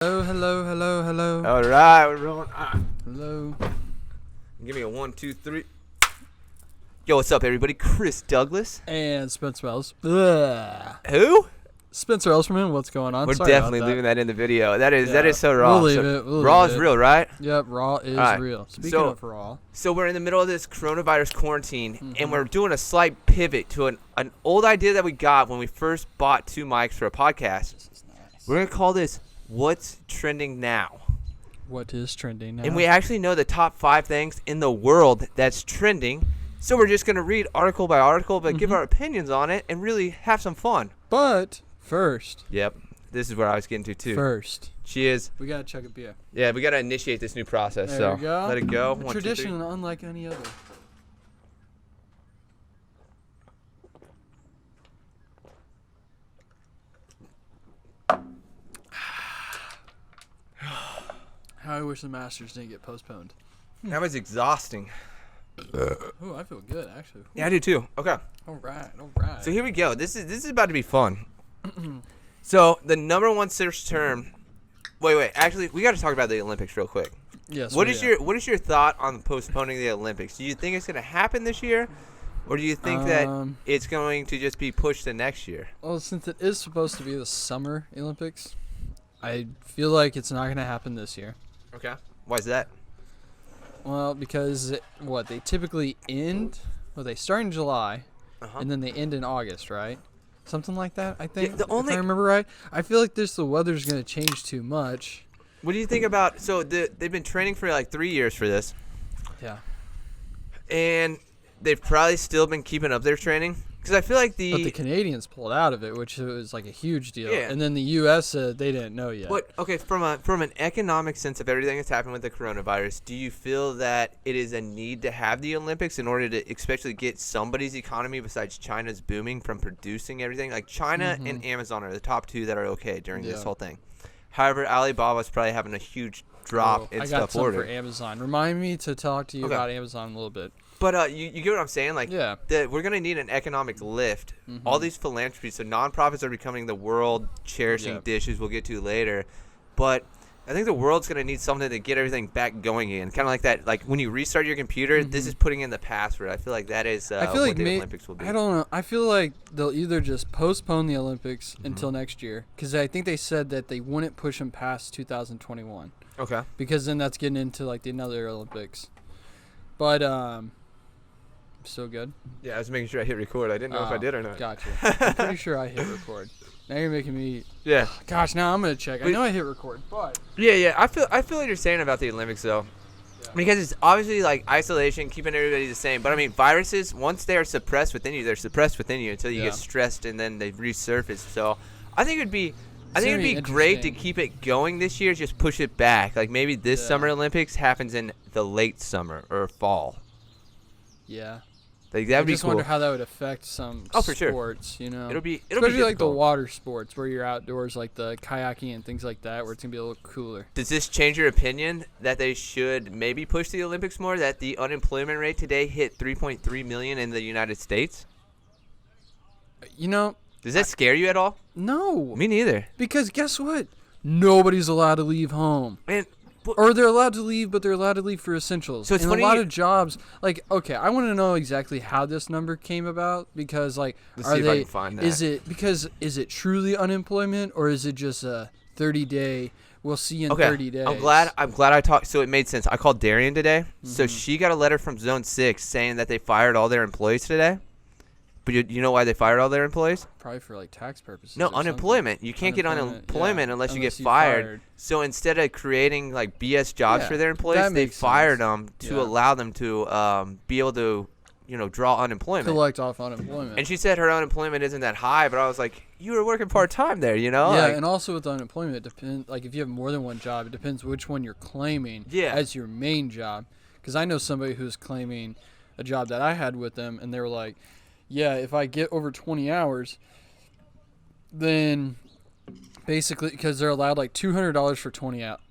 Hello, hello, hello, hello. All right, we're rolling. Hello. Give me a 1, 2, 3. Yo, what's up, everybody? Chris Douglas. And Spencer Ellsperman. Who? Spencer Ellsperman, what's going on? We're Sorry definitely about that. leaving that in the video. That is so raw. We'll leave it. Raw is real, right? Yep, raw is real. Speaking of raw. So we're in the middle of this coronavirus quarantine, and we're doing a slight pivot to an old idea that we got when we first bought 2 mics for a podcast. This is nice. We're going to call this What's Trending Now. What is trending now? And we actually know the top 5 things in the world that's trending. So we're just going to read article by article, but give our opinions on it and really have some fun. But first. Yep. This is where I was getting to, too. First. Cheers. We got to chug a beer. Yeah, we got to initiate this new process. There we go. Let it go. A 1, 2, 3. tradition unlike any other. How I wish the Masters didn't get postponed. That was exhausting. Oh, I feel good, actually. Yeah, I do, too. Okay. All right, all right. So here we go. This is about to be fun. So the number one search term. Wait. Actually, we got to talk about the Olympics real quick. Yes. What is your thought on postponing the Olympics? Do you think it's going to happen this year, or do you think that it's going to just be pushed to next year? Well, since it is supposed to be the Summer Olympics, I feel like it's not going to happen this year. Okay. Why is that? Well, because they typically end. Well, they start in July, and then they end in August, right? Something like that, I think. Yeah, if I remember right. I feel like the weather's going to change too much. What do you think about? So they've been training for like 3 years for this. Yeah. And they've probably still been keeping up their training because I feel like But the Canadians pulled out of it, which was like a huge deal. Yeah. And then the U.S. said they didn't know yet. But okay, from an economic sense of everything that's happened with the coronavirus, do you feel that it is a need to have the Olympics in order to especially get somebody's economy besides China's booming from producing everything? Like China and Amazon are the top 2 that are okay during this whole thing. However, Alibaba's probably having a huge drop in I stuff got some ordered. for Amazon. Remind me to talk to you about Amazon a little bit. But you get what I'm saying? Like, we're going to need an economic lift. All these philanthropies, so nonprofits are becoming the world cherishing dishes we'll get to later. But I think the world's going to need something to get everything back going again. Kind of like that, like when you restart your computer, this is putting in the password. I feel like that is what the Olympics will be. I don't know. I feel like they'll either just postpone the Olympics until next year, because I think they said that they wouldn't push them past 2021. Okay. Because then that's getting into like the another Olympics. But so good. Yeah, I was making sure I hit record. I didn't know if I did or not. Gotcha. I'm pretty sure I hit record. Now you're making me. Yeah. Gosh, now I'm gonna check. I know I hit record, but. Yeah. I feel what you're saying about the Olympics though, because it's obviously like isolation, keeping everybody the same. But I mean, viruses once they are suppressed within you, they're suppressed within you until you get stressed and then they resurface. So I think it'd be great to keep it going this year. Just push it back. Like maybe this Summer Olympics happens in the late summer or fall. Yeah. Like that'd be cool. I just wonder how that would affect some sports, you know. It'll be especially like the water sports where you're outdoors, like the kayaking and things like that, where it's gonna be a little cooler. Does this change your opinion that they should maybe push the Olympics more? That the unemployment rate today hit 3.3 million in the United States? You know, does that scare you at all? No. Me neither. Because guess what? Nobody's allowed to leave home. Man. Or they're allowed to leave, but they're allowed to leave for essentials. So it's and funny a lot of jobs, like, okay, I want to know exactly how this number came about, because, like, Let's see if I can find that. Is it truly unemployment, or is it just a 30-day, we'll see you in 30 days? I'm glad I talked, so it made sense. I called Darian today, so she got a letter from Zone 6 saying that they fired all their employees today. But you know why they fired all their employees? Probably for like tax purposes. No, unemployment. You can't get unemployment unless you get fired. So instead of creating like BS jobs for their employees, they fired them to allow them to be able to, draw unemployment. Collect off unemployment. And she said her unemployment isn't that high, but I was like, you were working part time there, Yeah, like, and also with unemployment, it depends. Like if you have more than one job, it depends which one you're claiming as your main job. Because I know somebody who's claiming a job that I had with them, and they were like, yeah, if I get over 20 hours, then basically, because they're allowed like $200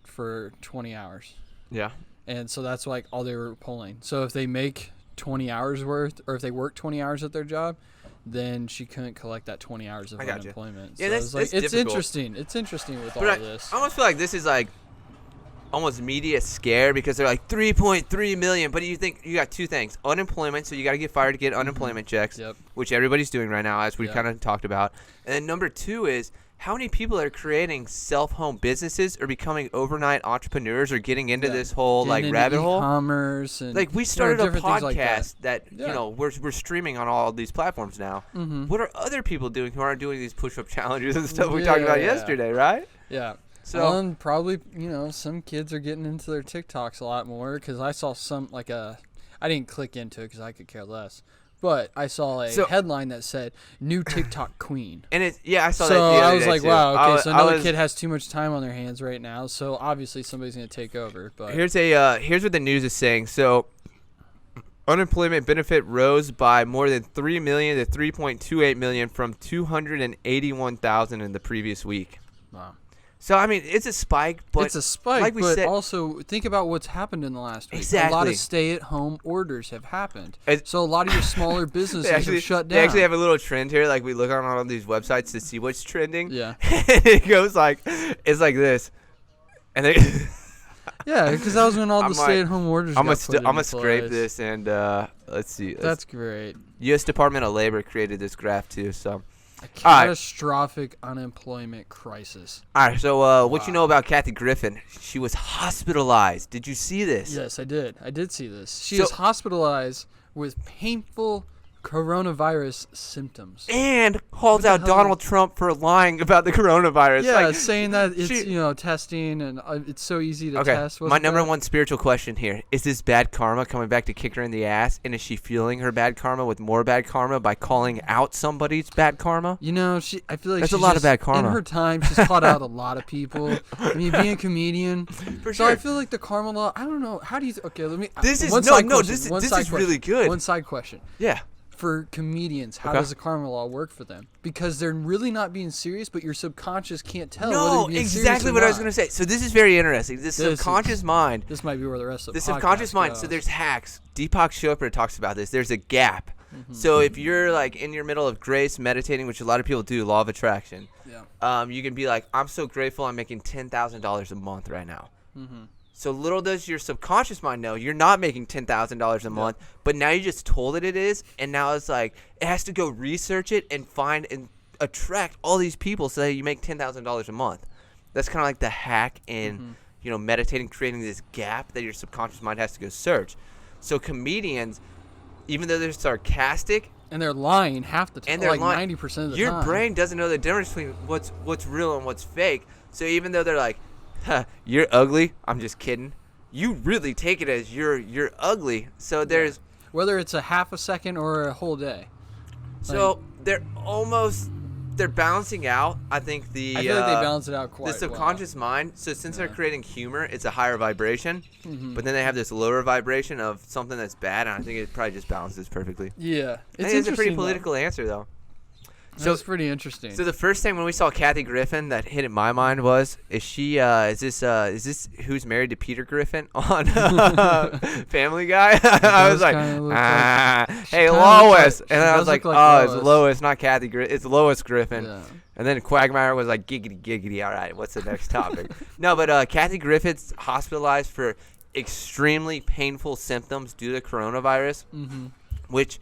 for 20 hours. Yeah. And so that's like all they were pulling. So if they make 20 hours worth, or if they work 20 hours at their job, then she couldn't collect that 20 hours of unemployment. Yeah, so that's it's difficult. interesting. It's interesting with all of this. I almost feel like this is like almost media scare because they're like 3.3 million. But you think you got two things: unemployment, so you got to get fired to get unemployment checks, which everybody's doing right now, as we kind of talked about. And then number two is how many people are creating self-home businesses or becoming overnight entrepreneurs or getting into this whole rabbit hole. E-commerce and we started a podcast like that we're streaming on all these platforms now. What are other people doing who aren't doing these push-up challenges and stuff we talked about yesterday, right? Yeah. So and probably some kids are getting into their TikToks a lot more because I saw some I didn't click into it because I could care less. But I saw a headline that said "New TikTok Queen," and I saw that. So I was like, too. "Wow, okay." So another kid has too much time on their hands right now. So obviously somebody's gonna take over. But here's what the news is saying. So unemployment benefit rose by more than 3 million to 3.28 million from 281,000 in the previous week. Wow. So, I mean, it's a spike, but like we said, also think about what's happened in the last week. Exactly. A lot of stay-at-home orders have happened. So a lot of your smaller businesses have shut down. They actually have a little trend here. Like, we look on all of these websites to see what's trending. Yeah. And it goes it's like this. And they... Yeah, because that was when all the stay-at-home orders got put into I'm going to scrape this and let's see. That's great. U.S. Department of Labor created this graph, too, so... A catastrophic unemployment crisis. All right, so what you know about Kathy Griffin? She was hospitalized. Did you see this? Yes, I did. I did see this. She is hospitalized with painful coronavirus symptoms. And calls out Donald Trump for lying about the coronavirus. Yeah, saying that it's testing and it's so easy to test. My number one spiritual question here, is this bad karma coming back to kick her in the ass? And is she fueling her bad karma with more bad karma by calling out somebody's bad karma? I feel like that's a lot of bad karma. In her time, she's caught out a lot of people. I mean, being a comedian. For so sure. I feel like the karma law, I don't know. How do you okay, let me This is really good. One side question. Yeah. For comedians, how does the karma law work for them? Because they're really not being serious, but your subconscious can't tell whether you're being exactly serious or what not. I was going to say. So this is very interesting. This subconscious mind. This might be where the rest of the subconscious mind. goes. So there's hacks. Deepak Chopra talks about this. There's a gap. So if you're like in your middle of grace, meditating, which a lot of people do, law of attraction. Yeah. You can be like, I'm so grateful. I'm making $10,000 a month right now. So little does your subconscious mind know you're not making $10,000 a month, but now you just told it is, and now it's like it has to go research it and find and attract all these people so that you make $10,000 a month. That's kind of like the hack in meditating, creating this gap that your subconscious mind has to go search. So comedians, even though they're sarcastic, and they're lying half the time, and they're like 90% of the time. Your brain doesn't know the difference between what's real and what's fake. So even though they're like, you're ugly, I'm just kidding, you really take it as you're ugly. So there's whether it's a half a second or a whole day. So they're balancing out. I think I feel like they balance it out quite well. The subconscious mind. So since they're creating humor, it's a higher vibration, but then they have this lower vibration of something that's bad, and I think it probably just balances perfectly. Yeah, it's a pretty political answer though. So it's pretty interesting. So the first thing when we saw Kathy Griffin that hit in my mind was, is this who's married to Peter Griffin on Family Guy? I was like, hey Lois, and I was like, it's Lois, not Kathy Griffin, it's Lois Griffin. Yeah. And then Quagmire was like, giggity giggity. All right, what's the next topic? No, but Kathy Griffin's hospitalized for extremely painful symptoms due to coronavirus, which.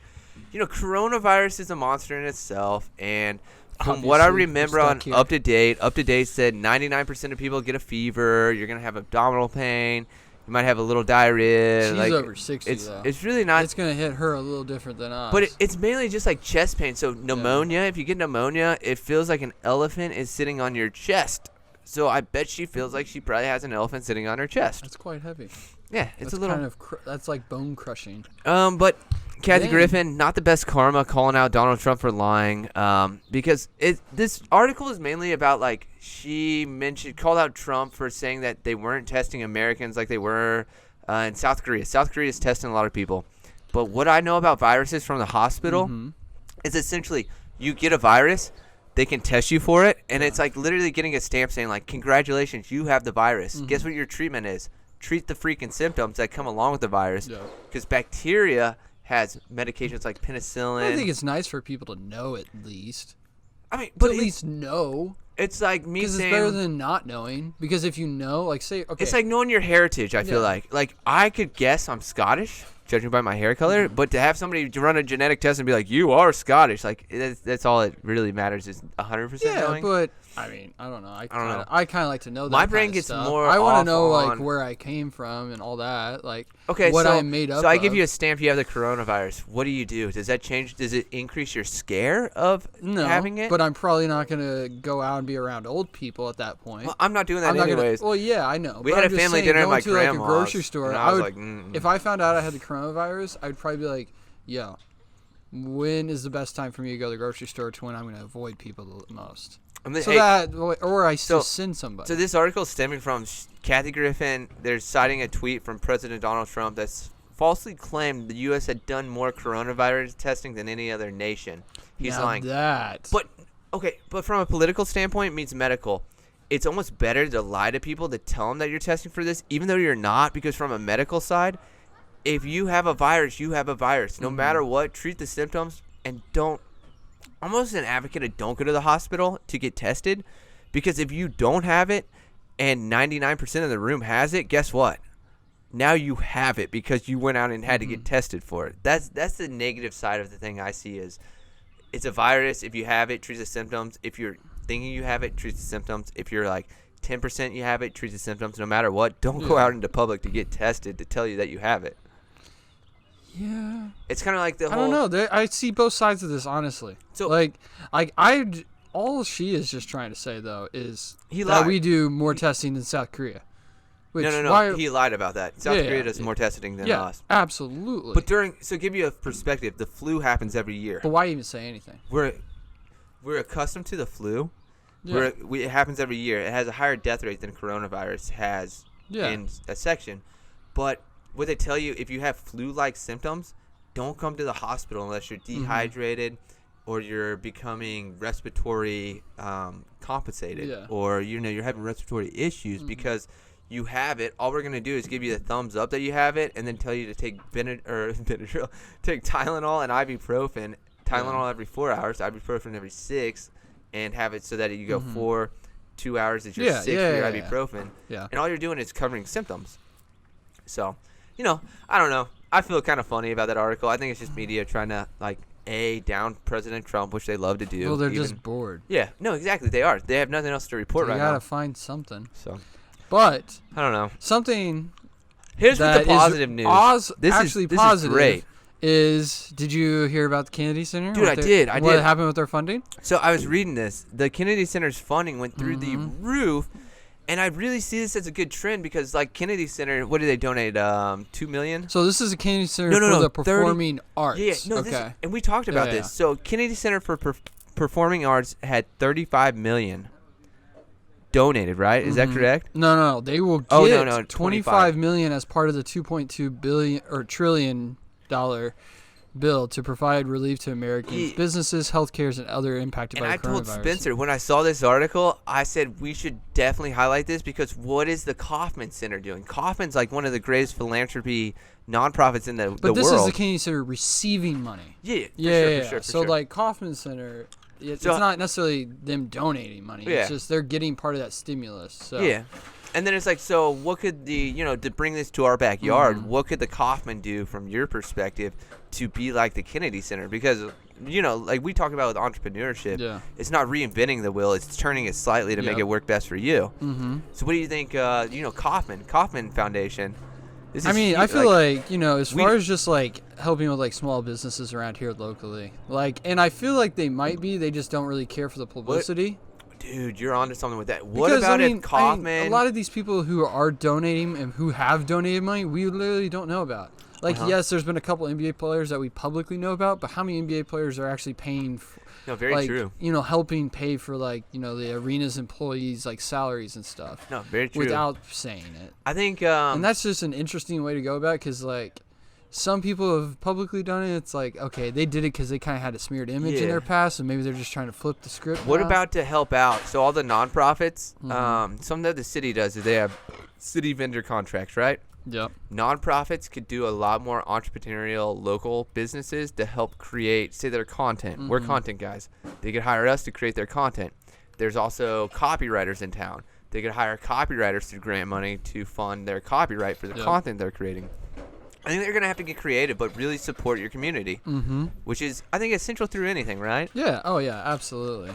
Coronavirus is a monster in itself, and from what I remember on Up to Date said 99% of people get a fever. You're gonna have abdominal pain. You might have a little diarrhea. She's over 60, though. It's really not. It's gonna hit her a little different than us. But it's mainly just like chest pain. So pneumonia. If you get pneumonia, it feels like an elephant is sitting on your chest. So I bet she feels like she probably has an elephant sitting on her chest. That's quite heavy. Yeah, it's a little. That's like bone crushing. But Kathy Griffin, not the best karma, calling out Donald Trump for lying. Because this article is mainly about like she called out Trump for saying that they weren't testing Americans like they were in South Korea. South Korea is testing a lot of people. But what I know about viruses from the hospital is essentially you get a virus. They can test you for it, and it's like literally getting a stamp saying like, congratulations, you have the virus. Guess what your treatment is? Treat the freaking symptoms that come along with the virus. Because bacteria has medications like penicillin. I think it's nice for people to know at least. I mean, but at least know. It's like me saying... Because it's better than not knowing. Because if you know, like, say, okay. It's like knowing your heritage, I feel like. Like, I could guess I'm Scottish, judging by my hair color, but to have somebody to run a genetic test and be like, you are Scottish, like, that's all it really matters is 100% knowing. Yeah, but, I mean, I don't know. I kind of like to know that My brain kind of gets stuff. more I want to know, on... like, where I came from and all that. Like, okay, what I made up So I of. give you a stamp, you have the coronavirus. What do you do? Does that change? Does it increase your scare of having it? But I'm probably not going to go out and be around old people at that point. Well, I'm not doing that anyways. Well, yeah, I know. We had a family dinner at my grandma's. Like a grocery store, I was like, if I found out I had the coronavirus, I'd probably be like, yo, when is the best time for me to go to the grocery store to when I'm going to avoid people the most? Or I still send somebody. So this article is stemming from Kathy Griffin. They're citing a tweet from President Donald Trump that's falsely claimed the U.S. had done more coronavirus testing than any other nation. He's lying. But from a political standpoint, it means medical. It's almost better to lie to people to tell them that you're testing for this, even though you're not, because from a medical side, if you have a virus, you have a virus. No matter what, treat the symptoms and don't. I'm almost an advocate of don't go to the hospital to get tested, because if you don't have it and 99% of the room has it, guess what? Now you have it because you went out and had to get tested for it. That's the negative side of the thing I see is it's a virus. If you have it, treat the symptoms. If you're thinking you have it, treat the symptoms. If you're like 10% you have it, treat the symptoms. No matter what, don't go out into public to get tested to tell you that you have it. Yeah. It's kind of like the whole... I don't know. I see both sides of this, honestly. So, all she is just trying to say, though, is that we do more testing than South Korea. No. He lied about that. South Korea does more testing than us. Absolutely. But so give you a perspective, the flu happens every year. But why even say anything? We're accustomed to the flu. Yeah. It happens every year. It has a higher death rate than coronavirus has in a section. But what they tell you, if you have flu-like symptoms, don't come to the hospital unless you're dehydrated or you're becoming respiratory compensated or you're having respiratory issues because you have it. All we're going to do is give you the thumbs up that you have it and then tell you to take Benadryl, take Tylenol and ibuprofen. Tylenol every 4 hours, ibuprofen every 6, and have it so that you go 2 hours is your 6 for your ibuprofen. Yeah. And all you're doing is covering symptoms. So... I don't know. I feel kind of funny about that article. I think it's just media trying to, down President Trump, which they love to do. Well, they're just bored. Yeah. No, exactly. They are. They have nothing else to report right now. You got to find something. So, but I don't know. Something Here's the positive news. This is great. Did you hear about the Kennedy Center? Dude, I did. What happened with their funding? So I was reading this. The Kennedy Center's funding went through the roof. And I really see this as a good trend because, Kennedy Center, what did they donate? $2 million? So this is a Kennedy Center for the performing arts. Yeah, okay. And we talked about this. So Kennedy Center for Performing Arts had $35 million donated, right? Is that correct? No. They will get $25 million as part of the $2.2 billion or trillion bill to provide relief to Americans, businesses, healthcare, and other impacted by the coronavirus. And I told Spencer, when I saw this article, I said we should definitely highlight this because what is the Kauffman Center doing? Kauffman's one of the greatest philanthropy nonprofits in the world. But this is the Kennedy Center receiving money. Yeah. For sure. Kauffman Center, it's not necessarily them donating money. It's just they're getting part of that stimulus. So. Yeah. And then it's so what could to bring this to our backyard, what could the Kauffman do from your perspective to be like the Kennedy Center? Because, we talk about with entrepreneurship, it's not reinventing the wheel, it's turning it slightly to make it work best for you. So what do you think, Kauffman Foundation? I feel as far as just helping with small businesses around here locally, and I feel like they just don't really care for the publicity. Dude, you're onto something with that. What about if Kauffman... a lot of these people who are donating and who have donated money, we literally don't know about. Yes, there's been a couple NBA players that we publicly know about, but how many NBA players are actually paying... very true. Helping pay for, the arena's employees, salaries and stuff. No, very true. Without saying it. I think... and that's just an interesting way to go about it, because, some people have publicly done it. It's okay, they did it because they kind of had a smeared image in their past, and maybe they're just trying to flip the script. What about to help out? So all the nonprofits, something that the city does is they have city vendor contracts, right? Yep. Nonprofits could do a lot more entrepreneurial local businesses to help create, say, their content. We're content guys. They could hire us to create their content. There's also copywriters in town. They could hire copywriters through grant money to fund their copyright for the content they're creating. I think they're going to have to get creative, but really support your community, which is, I think, essential through anything, right? Yeah. Oh, yeah, absolutely.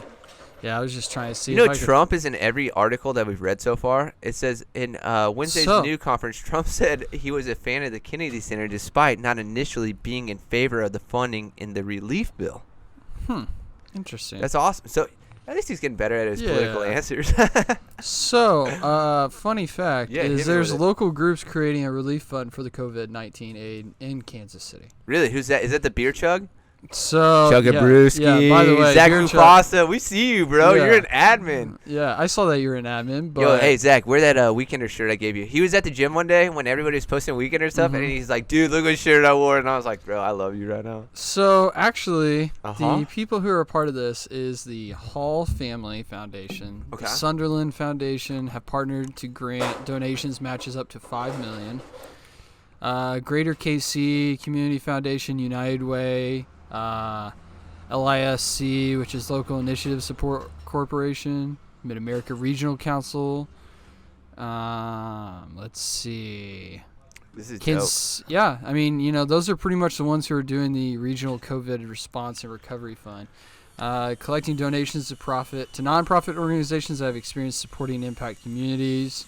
Yeah, I was just trying to see. Trump is in every article that we've read so far. It says in Wednesday's news conference, Trump said he was a fan of the Kennedy Center despite not initially being in favor of the funding in the relief bill. Interesting. That's awesome. So at least he's getting better at his political answers. So, funny fact is there's local groups creating a relief fund for the COVID-19 aid in Kansas City. Really? Who's that? Is that the Beer Chug? So Chugabruski, by the way, Zach Kupasa, we see you, bro. You're an admin. Yeah, I saw that you're an admin. But yo, hey Zach, wear that Weekender shirt I gave you. He was at the gym one day when everybody was posting Weekender stuff, and he's like, "Dude, look what shirt I wore," and I was like, "Bro, I love you right now." So actually, the people who are a part of this is the Hall Family Foundation, the Sunderland Foundation have partnered to grant donations matches up to $5 million. Greater KC Community Foundation, United Way. LISC, which is Local Initiative Support Corporation, Mid-America Regional Council. Let's see. This is dope. Yeah, I mean, those are pretty much the ones who are doing the Regional COVID Response and Recovery Fund. Collecting donations to nonprofit organizations that have experience supporting impact communities.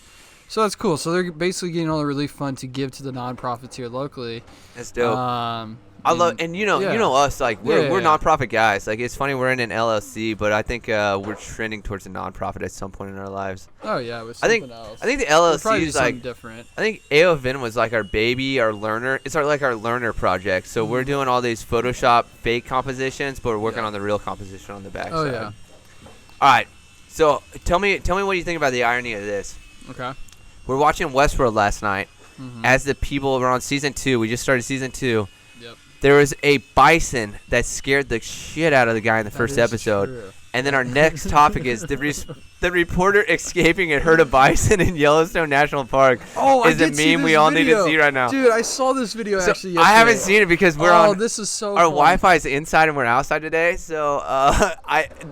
So that's cool. So they're basically getting all the relief fund to give to the nonprofits here locally. That's dope. I love, and you know us, like we're nonprofit guys. Like it's funny we're in an LLC, but I think we're trending towards a nonprofit at some point in our lives. Oh yeah, with something else. I think the LLC is like different. I think AOVin was like our baby, our learner. It's our learner project. So we're doing all these Photoshop fake compositions, but we're working on the real composition on the back side. Yeah. All right. So tell me what you think about the irony of this. Okay. We're watching Westworld last night. As the people were on season 2, we just started season 2. Yep. There was a bison that scared the shit out of the guy in the first episode. True. And then our next topic is the reporter escaping and heard a bison in Yellowstone National Park. Is a meme we all need to see right now. Dude, I saw this video actually yesterday. I haven't seen it because we're on. This is so. Our Wi-Fi is inside and we're outside today. So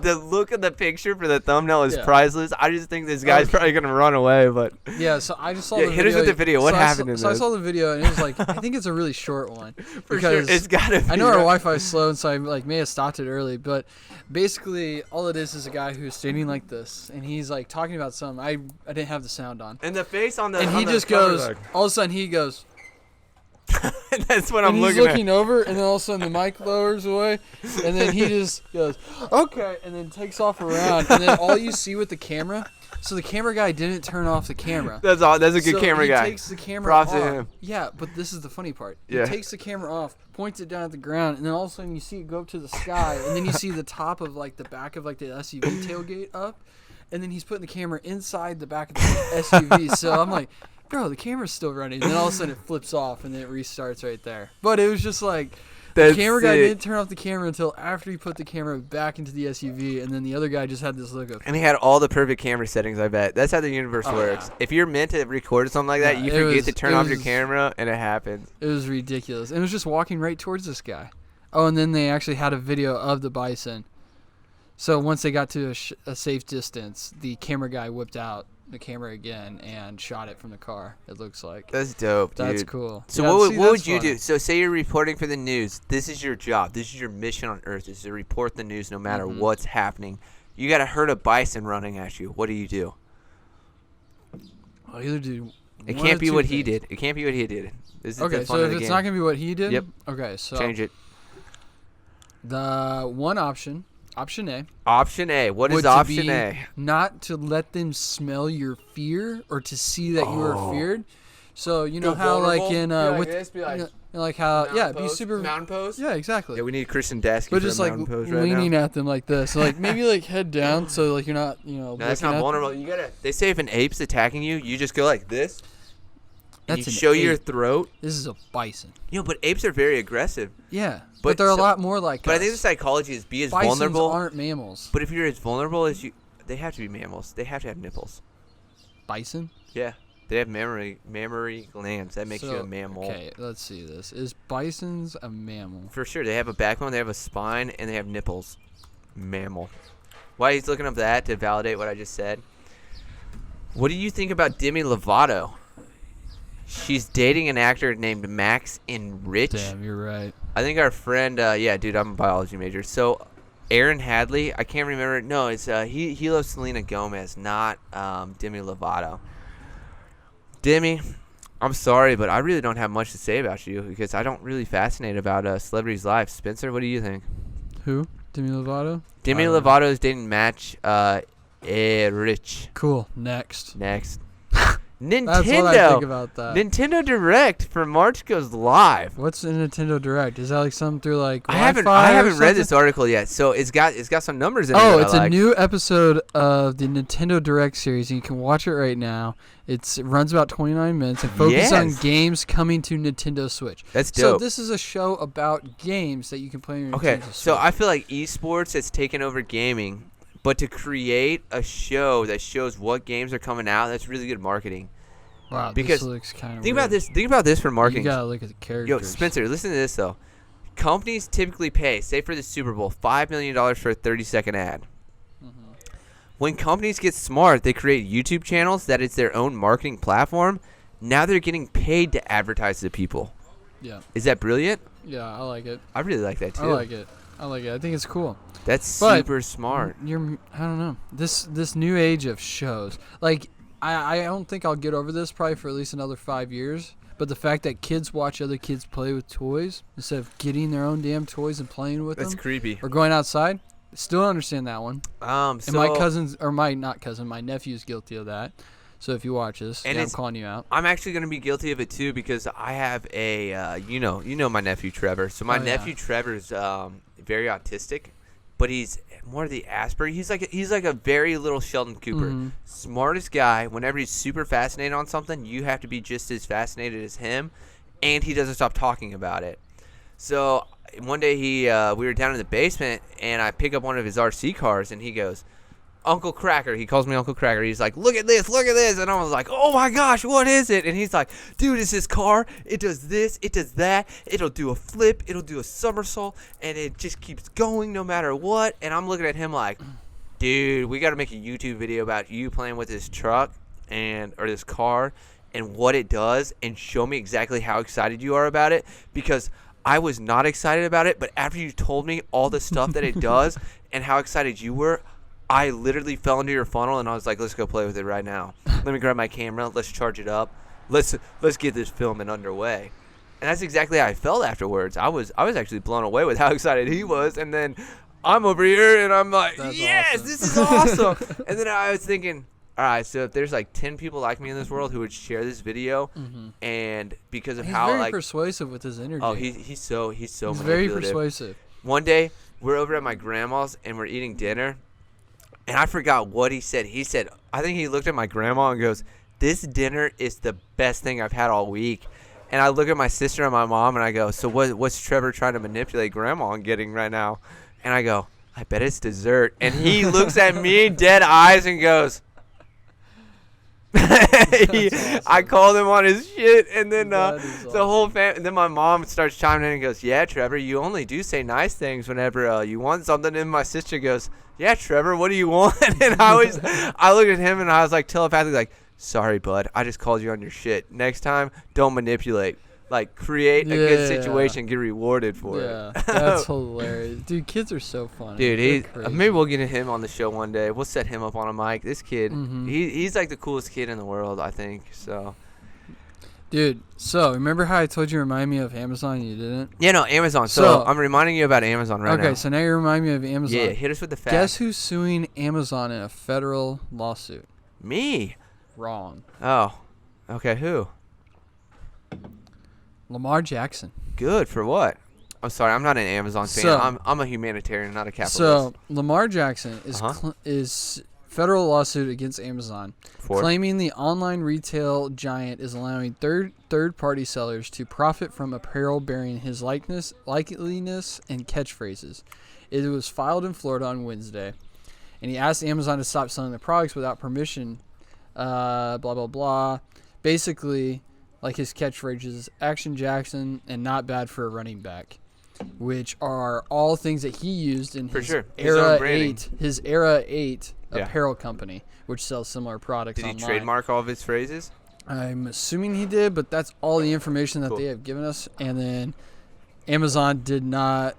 the look of the picture for the thumbnail is priceless. I just think this guy's probably gonna run away. But yeah, so I just saw the video. Hit us with the video. What happened in this? So I saw the video and it was like I think it's a really short one. For sure, it's gotta be. I know our Wi-Fi is slow, and so I may have stopped it early, but basically all it is a guy who's standing like this, and he's like talking about something. I didn't have the sound on. And the face on the and he just goes. All of a sudden he goes. That's what I'm looking at. He's looking over, and then all of a sudden the mic lowers away, and then he just goes, "Okay," and then takes off around, and then all you see with the camera. So the camera guy didn't turn off the camera. That's all. That's a good camera guy. He takes the camera Props off. to him. Yeah, but this is the funny part. He takes the camera off, points it down at the ground, and then all of a sudden you see it go up to the sky, and then you see the top of like the back of like the SUV tailgate up, and then he's putting the camera inside the back of the SUV. So I'm like, bro, the camera's still running. And then all of a sudden it flips off, and then it restarts right there. But it was just like. The camera guy didn't turn off the camera until after he put the camera back into the SUV, and then the other guy just had this look of. And he had all the perfect camera settings, I bet. That's how the universe works. Yeah. If you're meant to record something like that, you forget to turn off your camera, and it happens. It was ridiculous. And it was just walking right towards this guy. Oh, and then they actually had a video of the bison. So once they got to a safe distance, the camera guy whipped out the camera again and shot it from the car. It looks like that's dope, dude. That's cool. So what would you do? So say you're reporting for the news. This is your job. This is your mission on Earth. Is to report the news no matter what's happening. You got to herd a bison running at you. What do you do? I'll either do. It can't be what he did. It can't be what he did. This is okay, so if it's not gonna be what he did, yep. Okay, so change it. The one option. Option A. Option A. What is option A? Not to let them smell your fear or to see that you are feared. So you know how vulnerable? like in like how be super mountain pose. Yeah, exactly. Yeah, we need Christian Dasky but for just a like mountain pose right leaning now. at them like this, so, like maybe like head down, so like you're not No, that's not vulnerable. You gotta. They say if an ape's attacking you, you just go like this. That's you show your throat. This is a bison. But apes are very aggressive. Yeah, but they're a lot more like. But I think the psychology is be as Bisons vulnerable. Aren't mammals. But if you're as vulnerable as you, they have to be mammals. They have to have nipples. Bison? Yeah. They have mammary glands. That makes you a mammal. Okay, let's see this. Is bison's a mammal? For sure. They have a backbone, they have a spine, and they have nipples. Mammal. While he's looking up that to validate what I just said, what do you think about Demi Lovato? She's dating an actor named Max Enrich. Damn, you're right. I think our friend, yeah, dude, I'm a biology major. So, Aaron Hadley, I can't remember. No, it's he loves Selena Gomez, not Demi Lovato. Demi, I'm sorry, but I really don't have much to say about you because I don't really fascinate about celebrities' lives. Spencer, what do you think? Who? Demi Lovato? Demi Lovato is dating Max Enrich. Cool. Next. Nintendo. That's what I think about that. Nintendo Direct for March goes live. What's a Nintendo Direct? Is that like something through like I haven't read this article yet, so it's got some numbers in it. Oh, it's a new episode of the Nintendo Direct series, and you can watch it right now. It runs about 29 minutes and focuses on games coming to Nintendo Switch. That's dope. So this is a show about games that you can play on your Nintendo Switch. So I feel like esports has taken over gaming. But to create a show that shows what games are coming out, that's really good marketing. Wow, because this looks kind of think about this. Think about this for marketing. You gotta look at the characters. Yo, Spencer, listen to this though. Companies typically pay, say for the Super Bowl, $5 million for a 30-second ad. Mm-hmm. When companies get smart, they create YouTube channels that is their own marketing platform. Now they're getting paid to advertise to people. Yeah. Is that brilliant? Yeah, I like it. I really like that too. I like it. I think it's cool. That's super smart. I don't know. This new age of shows. Like I don't think I'll get over this probably for at least another 5 years. But the fact that kids watch other kids play with toys instead of getting their own damn toys and playing with them. That's creepy. Or going outside. Still don't understand that one. And so my nephew's guilty of that. So if you watch this, I'm calling you out. I'm actually going to be guilty of it too because I have a, you know my nephew Trevor. So my nephew Trevor's very autistic, but he's more of the Asperger. He's like a very little Sheldon Cooper. Mm-hmm. Smartest guy. Whenever he's super fascinated on something, you have to be just as fascinated as him, and he doesn't stop talking about it. So one day we were down in the basement, and I pick up one of his RC cars, and he goes, Uncle Cracker. He calls me Uncle Cracker. He's like, look at this. And I was like, oh my gosh, what is it? And he's like, dude, it's this car. It does this. It does that. It'll do a flip. It'll do a somersault. And it just keeps going no matter what. And I'm looking at him like, dude, we got to make a YouTube video about you playing with this truck or this car and what it does and show me exactly how excited you are about it, because I was not excited about it. But after you told me all the stuff that it does and how excited you were, I literally fell into your funnel, and I was like, let's go play with it right now. Let me grab my camera. Let's charge it up. Let's get this filming underway. And that's exactly how I felt afterwards. I was actually blown away with how excited he was. And then I'm over here, and I'm like, yes, awesome. This is awesome. And then I was thinking, all right, so if there's like 10 people like me in this world who would share this video, and because of how very persuasive with his energy. Oh, he's so manipulative. Very persuasive. One day, we're over at my grandma's, and we're eating dinner. And I forgot what he said. He said, I think he looked at my grandma and goes, this dinner is the best thing I've had all week. And I look at my sister and my mom and I go, so what's Trevor trying to manipulate grandma on getting right now? And I go, I bet it's dessert. And he looks at me dead eyes and goes, awesome. I called him on his shit, and then the whole family. And then my mom starts chiming in and goes, "Yeah, Trevor, you only do say nice things whenever you want something." And my sister goes, "Yeah, Trevor, what do you want?" And I looked at him and I was like telepathically like, "Sorry, bud, I just called you on your shit. Next time, don't manipulate. Like, create a good situation, get rewarded for it." Yeah, that's hilarious. Dude, kids are so funny. Dude, maybe we'll get him on the show one day. We'll set him up on a mic. This kid, he's like the coolest kid in the world, I think. So, dude, so remember how I told you remind me of Amazon and you didn't? Yeah, no, Amazon. So I'm reminding you about Amazon right now. Okay, so now you remind me of Amazon. Yeah, hit us with the facts. Guess who's suing Amazon in a federal lawsuit? Me. Wrong. Oh, okay, who? Lamar Jackson. Good for what? I'm sorry, I'm not an Amazon fan. So, I'm a humanitarian, not a capitalist. So Lamar Jackson is federal lawsuit against Amazon, claiming the online retail giant is allowing third-party sellers to profit from apparel bearing his likeliness, and catchphrases. It was filed in Florida on Wednesday, and he asked Amazon to stop selling the products without permission. Blah blah blah. basically, like his catchphrase is Action Jackson and not bad for a running back, which are all things that he used in his Era 8 apparel company, which sells similar products online. Did he trademark all of his phrases? I'm assuming he did, but that's all the information that they have given us. And then Amazon did not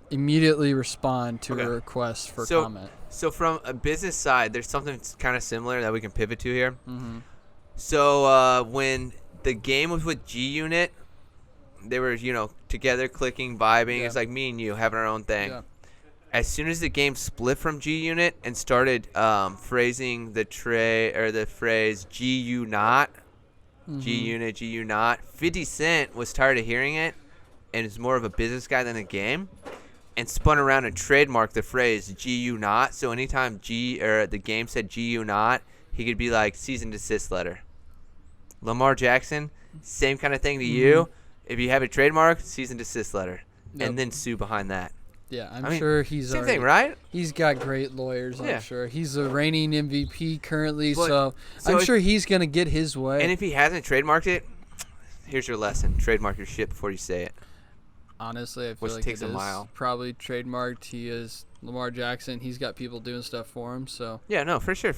immediately respond to a request for comment. So from a business side, there's something kind of similar that we can pivot to here. Mm-hmm. So when the game was with G-Unit, they were, together clicking, vibing. It's like me and you having our own thing. Yeah. As soon as the game split from G-Unit and started phrasing the phrase G-U not, G-Unit, G-U not, 50 Cent was tired of hearing it and is more of a business guy than a game, and spun around and trademarked the phrase "GU not." So anytime the game said "GU not," he could be like cease and desist letter. Lamar Jackson, same kind of thing to you. If you have a trademark, cease and desist letter, and then sue behind that. Yeah, I'm sure he's same thing, right? He's got great lawyers. I'm sure he's a reigning MVP currently, so I'm sure he's gonna get his way. And if he hasn't trademarked it, here's your lesson: trademark your shit before you say it. Honestly, I feel like takes a mile. Probably trademarked. He is Lamar Jackson. He's got people doing stuff for him. So yeah, no, for sure.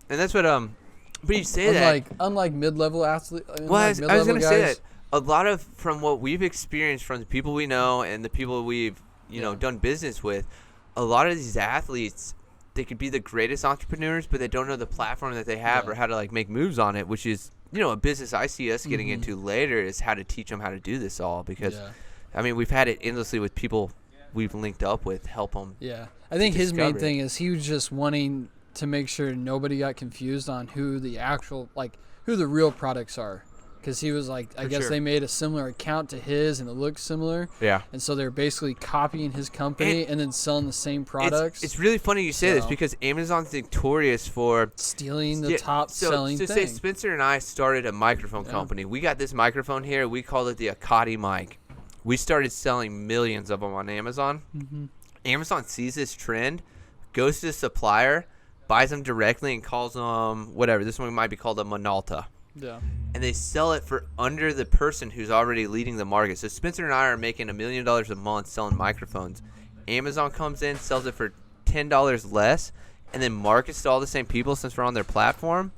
And that's what But you say unlike mid-level athletes. I was gonna say that a lot of from what we've experienced from the people we know and the people we've done business with, a lot of these athletes, they could be the greatest entrepreneurs, but they don't know the platform that they have or how to make moves on it, which is a business I see us getting into later is how to teach them how to do this all because. Yeah. I mean, we've had it endlessly with people we've linked up with, help them. Yeah. I think his main thing is he was just wanting to make sure nobody got confused on who the real products are. Because he was like, I guess they made a similar account to his and it looked similar. Yeah. And so they're basically copying his company and then selling the same products. It's really funny you say this because Amazon's notorious for stealing the top selling thing. So say Spencer and I started a microphone company. We got this microphone here. We called it the Acaudi mic. We started selling millions of them on Amazon. Mm-hmm. Amazon sees this trend, goes to the supplier, buys them directly, and calls them whatever. This one might be called a Minolta. Yeah. And they sell it for under the person who's already leading the market. So Spencer and I are making $1 million a month selling microphones. Amazon comes in, sells it for $10 less, and then markets to all the same people since we're on their platform,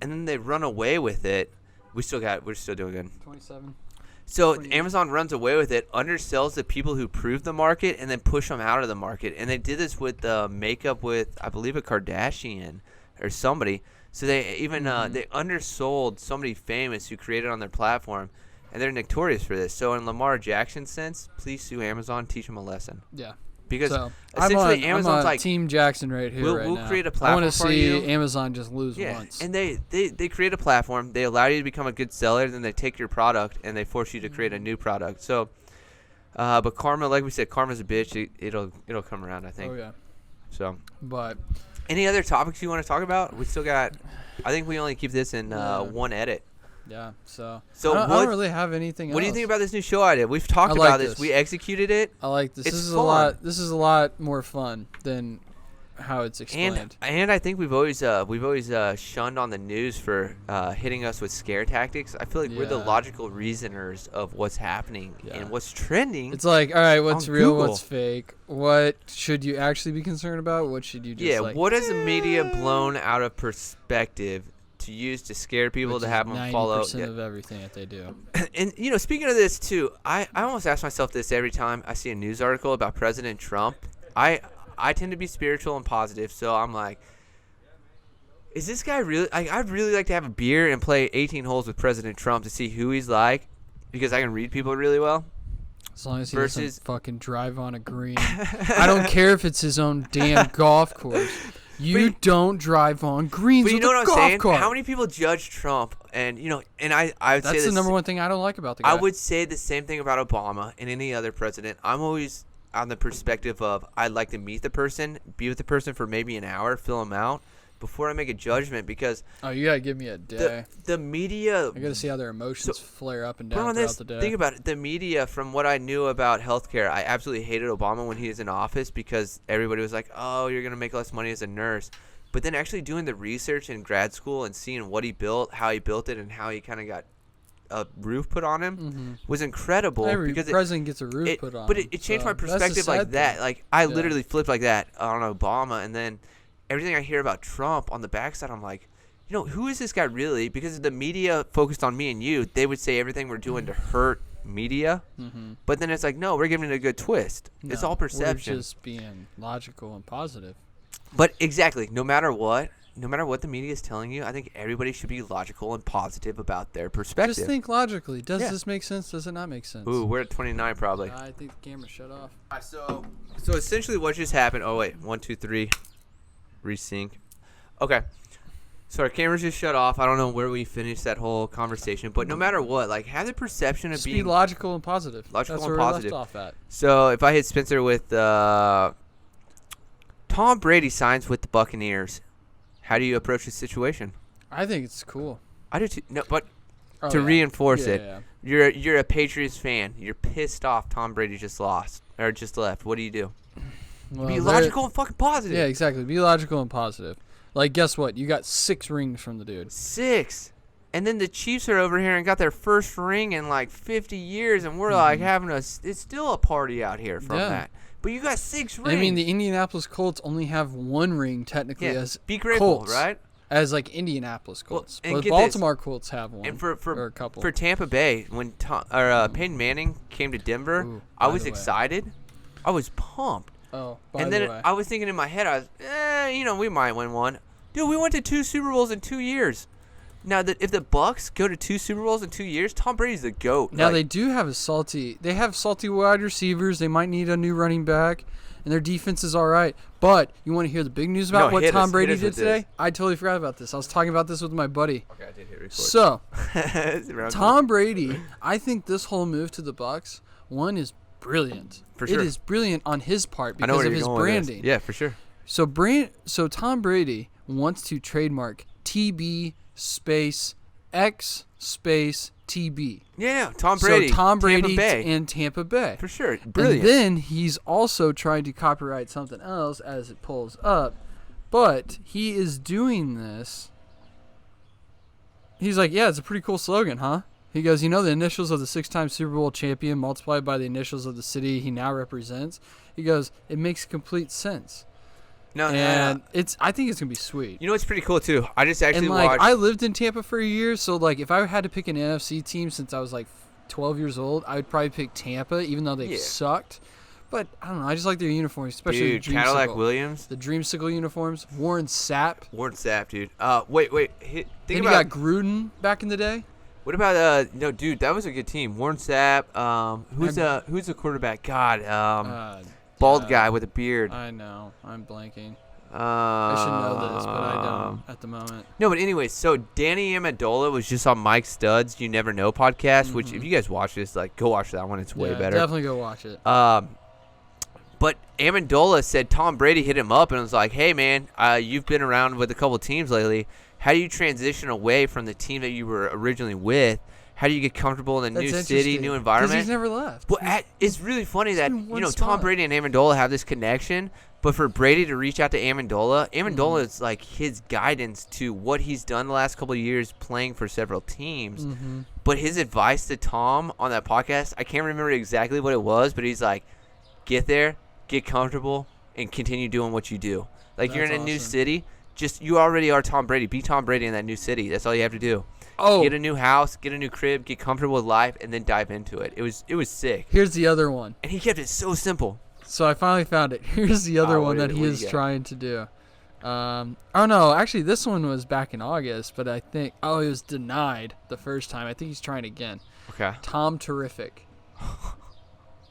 and then they run away with it. We're still doing good. 27. So Amazon runs away with it, undersells the people who prove the market, and then push them out of the market. And they did this with makeup with, I believe, a Kardashian or somebody. So they even they undersold somebody famous who created on their platform, and they're notorious for this. So in Lamar Jackson's sense, please sue Amazon, teach them a lesson. Yeah. Because essentially Amazon's I'm Team Jackson right here. We'll create a platform. I want to see Amazon just lose once. And they create a platform. They allow you to become a good seller. Then they take your product and they force you to create a new product. So, but karma, like we said, karma's a bitch. It'll come around, I think. Oh yeah. So. But. Any other topics you want to talk about? We still got. I think we only keep this in one edit. Yeah, so I don't really have anything else. What do you think about this new show idea? We've talked about this. We executed it. I like this. It's this is fun. This is a lot more fun than how it's explained. And I think we've always shunned on the news for hitting us with scare tactics. I feel like we're the logical reasoners of what's happening and what's trending. It's like, all right, what's real, what's fake? What should you actually be concerned about? What should you just what has the media blown out of perspective to use to scare people to have them follow 90% of everything that they do. And speaking of this too, I almost ask myself this every time I see a news article about President Trump. I tend to be spiritual and positive, so I'm like, is this guy really? I'd really like to have a beer and play 18 holes with President Trump to see who he's like, because I can read people really well. As long as he doesn't fucking drive on a green. I don't care if it's his own damn golf course. You don't drive on greens with a golf cart. But you know what I'm saying? How many people judge Trump? And, and I would say that's the number one thing I don't like about the guy. I would say the same thing about Obama and any other president. I'm always on the perspective of I'd like to meet the person, be with the person for maybe an hour, fill them out, before I make a judgment, because you gotta give me a day. The media, I gotta see how their emotions flare up and down throughout the day. Think about it. The media, from what I knew about healthcare, I absolutely hated Obama when he was in office, because everybody was like, "Oh, you're gonna make less money as a nurse." But then actually doing the research in grad school and seeing what he built, how he built it, and how he kind of got a roof put on him was incredible. Every because president gets a roof put on. But it changed my perspective like that. Like I literally flipped like that on Obama, and then everything I hear about Trump on the backside, I'm like, who is this guy really? Because the media focused on me and you, they would say everything we're doing to hurt media. But then it's like, no, we're giving it a good twist. No, it's all perception. We're just being logical and positive. But exactly, no matter what the media is telling you, I think everybody should be logical and positive about their perspective. Just think logically. Does this make sense? Does it not make sense? Ooh, we're at 29 probably. I think the camera shut off. All right, so essentially what just happened. Oh, wait. 1, 2, 3. Resync. Okay. So our cameras just shut off. I don't know where we finished that whole conversation. But no matter what, like, have the perception of being... be logical and positive. Logical That's and where positive. We left off at. So if I hit Spencer with... Tom Brady signs with the Buccaneers. How do you approach this situation? I think it's cool. I do too. No, but to reinforce it, you're a Patriots fan. You're pissed off Tom Brady just lost or just left. What do you do? Well, be logical and fucking positive. Yeah, exactly. Be logical and positive. Like, guess what? You got 6 rings from the dude. 6. And then the Chiefs are over here and got their first ring in like 50 years, and we're like having it's still a party out here from that. But you got 6 rings. I mean, the Indianapolis Colts only have 1 ring technically as be grateful, Colts, right? As like Indianapolis Colts. Well, but Baltimore Colts have 1. And or a couple. For Tampa Bay, when Peyton Manning came to Denver, I was excited. I was pumped. Oh, and then I was thinking in my head, I was, we might win one. Dude, we went to 2 Super Bowls in 2 years. Now, if the Bucs go to 2 Super Bowls in 2 years, Tom Brady's the GOAT. Now, they do have salty wide receivers. They might need a new running back, and their defense is all right. But you want to hear the big news about what Tom Brady did today? I totally forgot about this. I was talking about this with my buddy. Okay, I did hit record. So, Tom Brady, I think this whole move to the Bucs, one is brilliant. For sure. It is brilliant on his part because of his branding. Yeah, for sure. So Tom Brady wants to trademark TB space X space TB. Yeah, Tom Brady. So Tom Brady Tampa Bay. and Tampa Bay. For sure. Brilliant. And then he's also trying to copyright something else as it pulls up. But he is doing this. He's like, yeah, it's a pretty cool slogan, huh? He goes, the initials of the 6-time Super Bowl champion multiplied by the initials of the city he now represents. He goes, it makes complete sense. I think it's gonna be sweet. You know what's pretty cool too? I just actually watched. I lived in Tampa for a year, so like if I had to pick an NFC team since I was like 12 years old, I would probably pick Tampa, even though they sucked. But I don't know. I just like their uniforms, especially the Cadillac Williams, the Dreamsicle uniforms. Warren Sapp, dude. Wait. You got Gruden back in the day. What about no, dude? That was a good team. Warren Sapp. Who's the quarterback? God. Bald guy with a beard. I know. I'm blanking. I should know this, but I don't at the moment. No, but anyway, so Danny Amendola was just on Mike Studd's You Never Know podcast, which if you guys watch this, like, go watch that one. It's way better. Definitely go watch it. But Amendola said Tom Brady hit him up and was like, hey, man, you've been around with a couple teams lately. How do you transition away from the team that you were originally with? How do you get comfortable in a new city, new environment? Because he's never left. Well, it's really funny that Tom Brady and Amendola have this connection, but for Brady to reach out to Amendola is like his guidance to what he's done the last couple of years playing for several teams. But his advice to Tom on that podcast, I can't remember exactly what it was, but he's like, get there, get comfortable, and continue doing what you do. Like, you're in a new city, you already are Tom Brady. Be Tom Brady in that new city. That's all you have to do. Oh. Get a new house, get a new crib, get comfortable with life, and then dive into it. It was sick. Here's the other one. And he kept it so simple. So I finally found it. Here's the other one that he is trying to do. Oh, no. Actually, this one was back in August, but I think... Oh, it was denied the first time. I think he's trying again. Okay. Tom Terrific.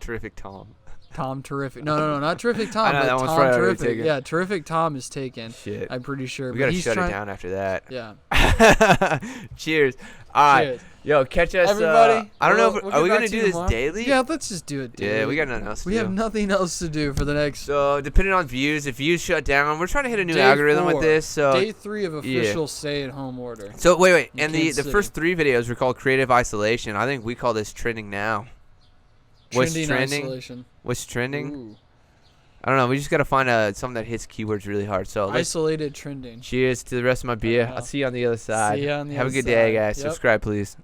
Terrific Tom. Tom Terrific. No, not Terrific Tom. I know, but that one's Tom probably Terrific. taken. Yeah, Terrific Tom is taken. Shit. I'm pretty sure. We got to shut it down after that. Yeah. Cheers. All right. Cheers. Yo, catch us. Everybody. I don't know. Are we going to do this daily? Yeah, let's just do it daily. Yeah, we got nothing else to do. We have nothing else to do for the next... So, depending on views, if views shut down, we're trying to hit a new algorithm with this. So Day 3 of official stay-at-home order. So, wait. And the first 3 videos were called Creative Isolation. I think we call this Trending Now. Trending Isolation. What's trending? Ooh. I don't know. We just got to find something that hits keywords really hard. So isolated trending. Cheers to the rest of my beer. I'll see you on the other side. See you on the Have other a good day, side. guys. Yep. Subscribe, please.